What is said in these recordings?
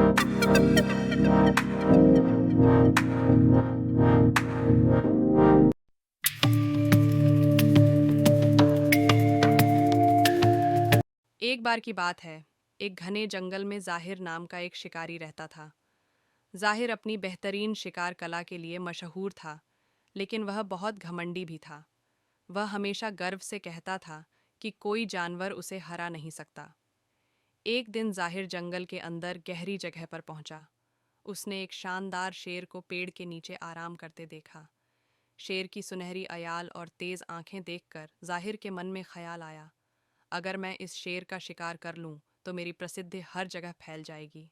एक बार की बात है। एक घने जंगल में जाहिर नाम का एक शिकारी रहता था। जाहिर अपनी बेहतरीन शिकार कला के लिए मशहूर था, लेकिन वह बहुत घमंडी भी था। वह हमेशा गर्व से कहता था कि कोई जानवर उसे हरा नहीं सकता। एक दिन जाहिर जंगल के अंदर गहरी जगह पर पहुंचा। उसने एक शानदार शेर को पेड़ के नीचे आराम करते देखा। शेर की सुनहरी अयाल और तेज आंखें देखकर जाहिर के मन में ख्याल आया, अगर मैं इस शेर का शिकार कर लूं तो मेरी प्रसिद्धि हर जगह फैल जाएगी।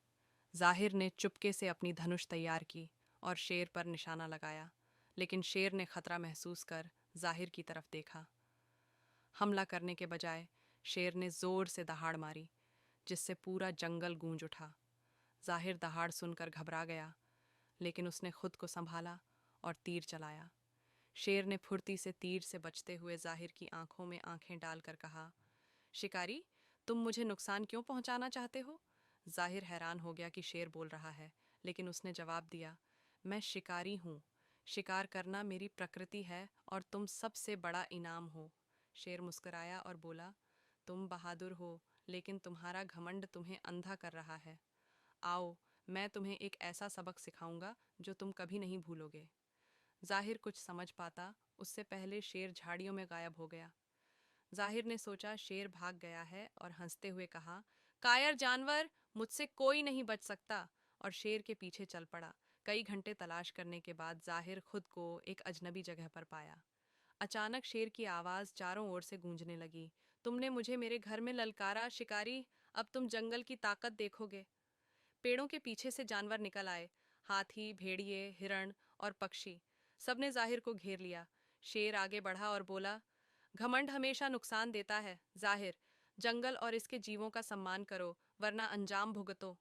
जाहिर ने चुपके से अपनी धनुष तैयार की और शेर पर निशाना लगाया, लेकिन शेर ने खतरा महसूस कर जाहिर की तरफ देखा। हमला करने के बजाय शेर ने जोर से दहाड़ मारी, जिससे पूरा जंगल गूंज उठा। जाहिर दहाड़ सुनकर घबरा गया, लेकिन उसने खुद को संभाला और तीर चलाया। शेर ने फुर्ती से तीर से बचते हुए जाहिर की आंखों में आंखें डालकर कहा, शिकारी, तुम मुझे नुकसान क्यों पहुंचाना चाहते हो? जाहिर हैरान हो गया कि शेर बोल रहा है, लेकिन उसने जवाब दिया, मैं शिकारी हूँ। शिकार करना मेरी प्रकृति है और तुम सबसे बड़ा इनाम हो। शेर मुस्कुराया और बोला, तुम बहादुर हो, लेकिन तुम्हारा घमंड तुम्हें अंधा कर रहा है। आओ, मैं तुम्हें एक ऐसा सबक सिखाऊंगा जो तुम कभी नहीं भूलोगे। जाहिर कुछ समझ पाता उससे पहले शेर झाड़ियों में गायब हो गया। जाहिर ने सोचा शेर भाग गया है और हंसते हुए कहा, कायर जानवर, मुझसे कोई नहीं बच सकता, और शेर के पीछे चल पड़ा। कई घंटे तलाश करने के बाद जाहिर खुद को एक अजनबी जगह पर पाया। अचानक शेर की आवाज चारों ओर से गूंजने लगी, तुमने मुझे मेरे घर में ललकारा शिकारी, अब तुम जंगल की ताकत देखोगे। पेड़ों के पीछे से जानवर निकल आए, हाथी, भेड़िए, हिरण और पक्षी। सबने जाहिर को घेर लिया। शेर आगे बढ़ा और बोला, घमंड हमेशा नुकसान देता है। जाहिर, जंगल और इसके जीवों का सम्मान करो, वरना अंजाम भुगतो।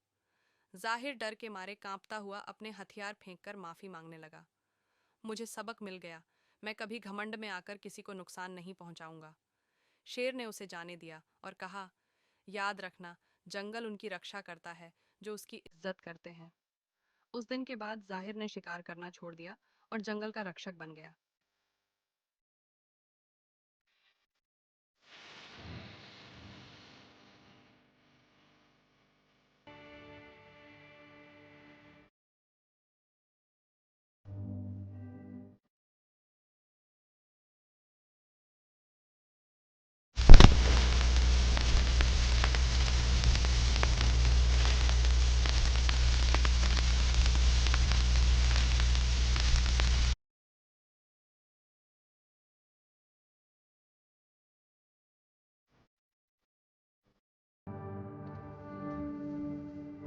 जाहिर डर के मारे कांपता हुआ अपने हथियार फेंककर माफी मांगने लगा। मुझे सबक मिल गया, मैं कभी घमंड में आकर किसी को नुकसान नहीं पहुंचाऊंगा। शेर ने उसे जाने दिया और कहा, याद रखना, जंगल उनकी रक्षा करता है जो उसकी इज्जत करते हैं। उस दिन के बाद जाहिर ने शिकार करना छोड़ दिया और जंगल का रक्षक बन गया।